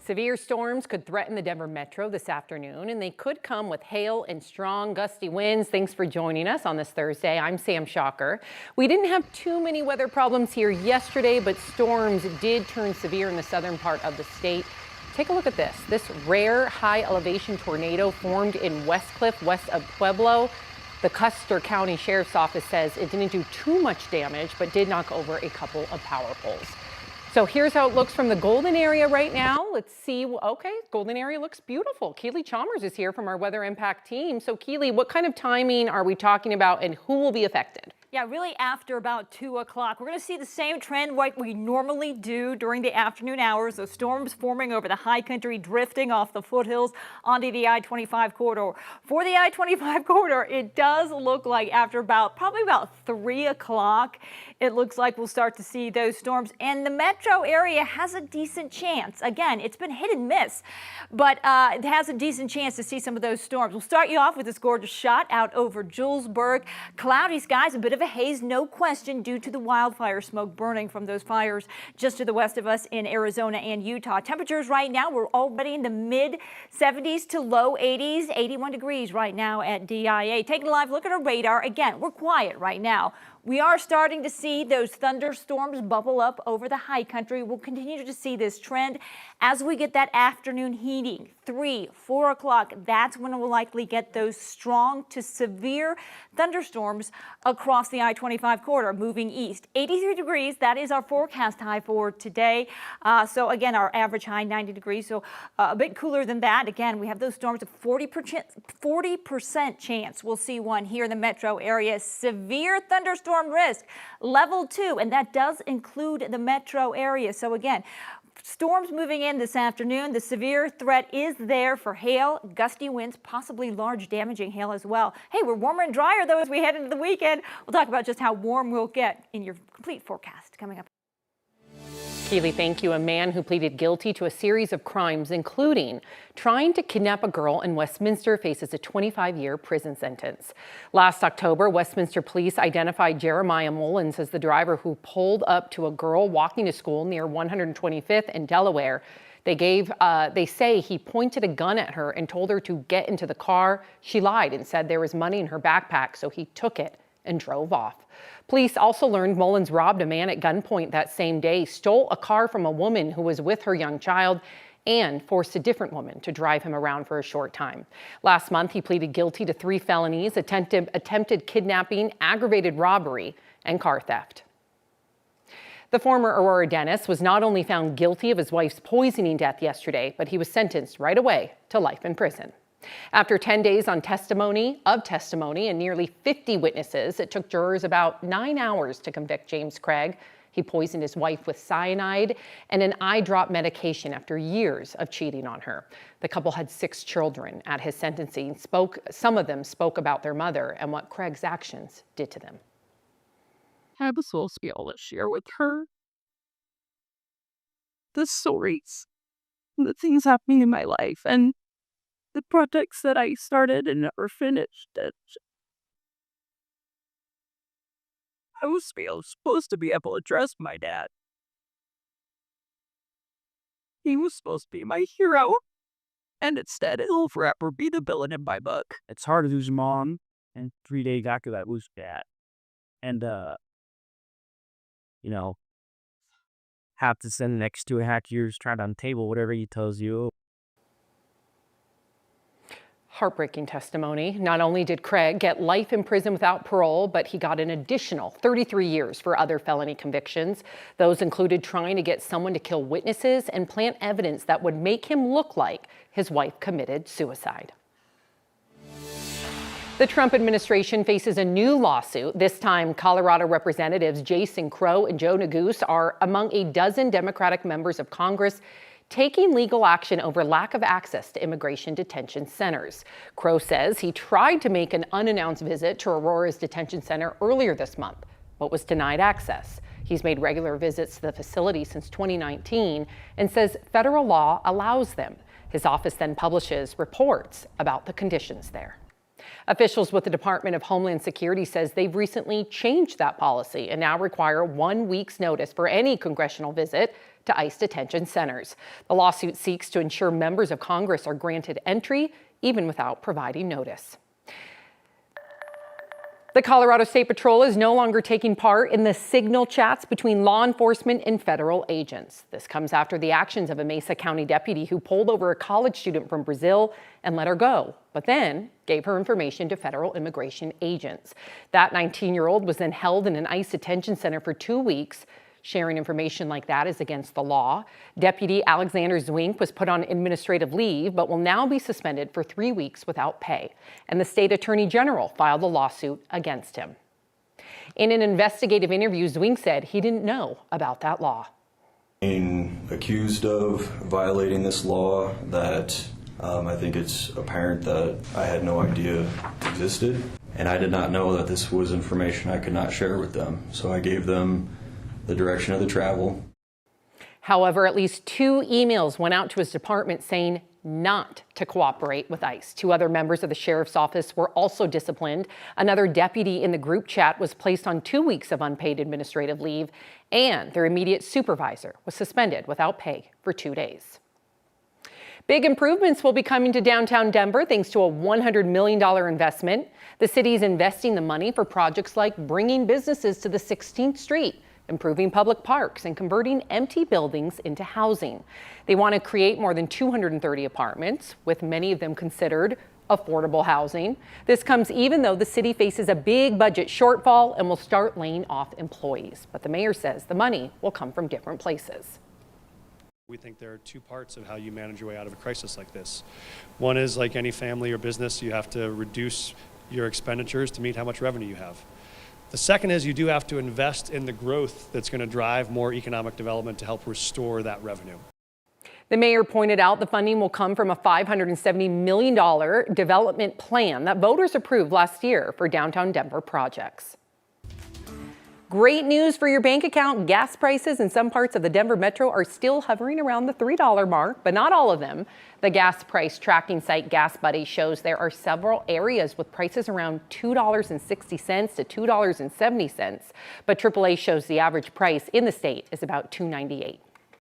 Severe storms could threaten the Denver metro this afternoon, and they could come with hail and strong gusty winds. Thanks for joining us on this Thursday. I'm Sam Shocker. We didn't have too many weather problems here yesterday, but storms did turn severe in the southern part of the state. Take a look at this. This rare high elevation tornado formed in Westcliff, west of Pueblo. The Custer County Sheriff's Office says it didn't do too much damage, but did knock over a couple of power poles. So here's how it looks from the Golden area right now. Let's see. Okay, Golden area looks beautiful. Keely Chalmers is here from our Weather Impact team. So Keely, what kind of timing are we talking about and who will be affected? Yeah, really after about 2 o'clock. We're going to see the same trend like we normally do during the afternoon hours. The storms forming over the high country, drifting off the foothills onto the I-25 corridor. For the I-25 corridor, it does look like after probably about 3 o'clock, it looks like we'll start to see those storms. And the metro area has a decent chance. Again, it's been hit and miss, but it has a decent chance to see some of those storms. We'll start you off with this gorgeous shot out over Julesburg. Cloudy skies, a bit of a haze, no question, due to the wildfire smoke burning from those fires just to the west of us in Arizona and Utah. Temperatures right now, we're already in the mid 70s to low 80s, 81 degrees right now at DIA. Taking a live look at our radar. Again, we're quiet right now. We are starting to see those thunderstorms bubble up over the high country. We'll continue to see this trend as we get that afternoon heating. 3, 4 o'clock, that's when we'll likely get those strong to severe thunderstorms across the I-25 corridor moving east. 83 degrees, that is our forecast high for today. So again, our average high 90 degrees, so a bit cooler than that. Again, we have those storms at 40% chance we'll see one here in the metro area. Severe thunderstorm risk, level 2, and that does include the metro area. So again, storms moving in this afternoon. The severe threat is there for hail, gusty winds, possibly large damaging hail as well. Hey, we're warmer and drier though as we head into the weekend. We'll talk about just how warm we'll get in your complete forecast coming up. Keely, thank you. A man who pleaded guilty to a series of crimes, including trying to kidnap a girl in Westminster, faces a 25-year prison sentence. Last October, Westminster police identified Jeremiah Mullen as the driver who pulled up to a girl walking to school near 125th and Delaware. They say he pointed a gun at her and told her to get into the car. She lied and said there was money in her backpack, so he took it and drove off. Police also learned Mullins robbed a man at gunpoint that same day, stole a car from a woman who was with her young child, and forced a different woman to drive him around for a short time. Last month, he pleaded guilty to 3 felonies, attempted kidnapping, aggravated robbery, and car theft. The former Aurora dentist was not only found guilty of his wife's poisoning death yesterday, but he was sentenced right away to life in prison. After 10 days on testimony and nearly 50 witnesses, it took jurors about 9 hours to convict James Craig. He poisoned his wife with cyanide and an eye drop medication after years of cheating on her. The couple had 6 children. At his sentencing, some of them spoke about their mother and what Craig's actions did to them. I was supposed to be able to share with her the stories, the things happening in my life, and the projects that I started and never finished. And I was supposed to be able to trust my dad. He was supposed to be my hero, and instead he'll forever be the villain in my book. It's hard to lose mom, and 3 days after that, lose dad. And, have to spend the next 2.5 years trying to untable whatever he tells you. Heartbreaking testimony. Not only did Craig get life in prison without parole, but he got an additional 33 years for other felony convictions. Those included trying to get someone to kill witnesses and plant evidence that would make him look like his wife committed suicide. The Trump administration faces a new lawsuit. This time, Colorado Representatives Jason Crowe and Joe Neguse are among a dozen Democratic members of Congress taking legal action over lack of access to immigration detention centers. Crowe says he tried to make an unannounced visit to Aurora's detention center earlier this month, but was denied access. He's made regular visits to the facility since 2019 and says federal law allows them. His office then publishes reports about the conditions there. Officials with the Department of Homeland Security says they've recently changed that policy and now require 1 week's notice for any congressional visit to ICE detention centers. The lawsuit seeks to ensure members of Congress are granted entry even without providing notice. The Colorado State Patrol is no longer taking part in the signal chats between law enforcement and federal agents. This comes after the actions of a Mesa County deputy who pulled over a college student from Brazil and let her go, but then gave her information to federal immigration agents. That 19-year-old was then held in an ICE detention center for 2 weeks. Sharing information like that is against the law. Deputy Alexander Zwink was put on administrative leave, but will now be suspended for 3 weeks without pay. And the state attorney general filed a lawsuit against him. In an investigative interview, Zwink said he didn't know about that law. Being accused of violating this law that I think it's apparent that I had no idea existed. And I did not know that this was information I could not share with them. So I gave them the direction of the travel. However, at least 2 emails went out to his department saying not to cooperate with ICE. 2 other members of the sheriff's office were also disciplined. Another deputy in the group chat was placed on 2 weeks of unpaid administrative leave, and their immediate supervisor was suspended without pay for 2 days. Big improvements will be coming to downtown Denver thanks to a $100 million investment. The city is investing the money for projects like bringing businesses to the 16th Street, improving public parks, and converting empty buildings into housing. They want to create more than 230 apartments, with many of them considered affordable housing. This comes even though the city faces a big budget shortfall and will start laying off employees. But the mayor says the money will come from different places. We think there are 2 parts of how you manage your way out of a crisis like this. One is, like any family or business, you have to reduce your expenditures to meet how much revenue you have. The second is you do have to invest in the growth that's going to drive more economic development to help restore that revenue. The mayor pointed out the funding will come from a $570 million development plan that voters approved last year for downtown Denver projects. Great news for your bank account. Gas prices in some parts of the Denver metro are still hovering around the $3 mark, but not all of them. The gas price tracking site Gas Buddy shows there are several areas with prices around $2.60 to $2.70, but AAA shows the average price in the state is about $2.98.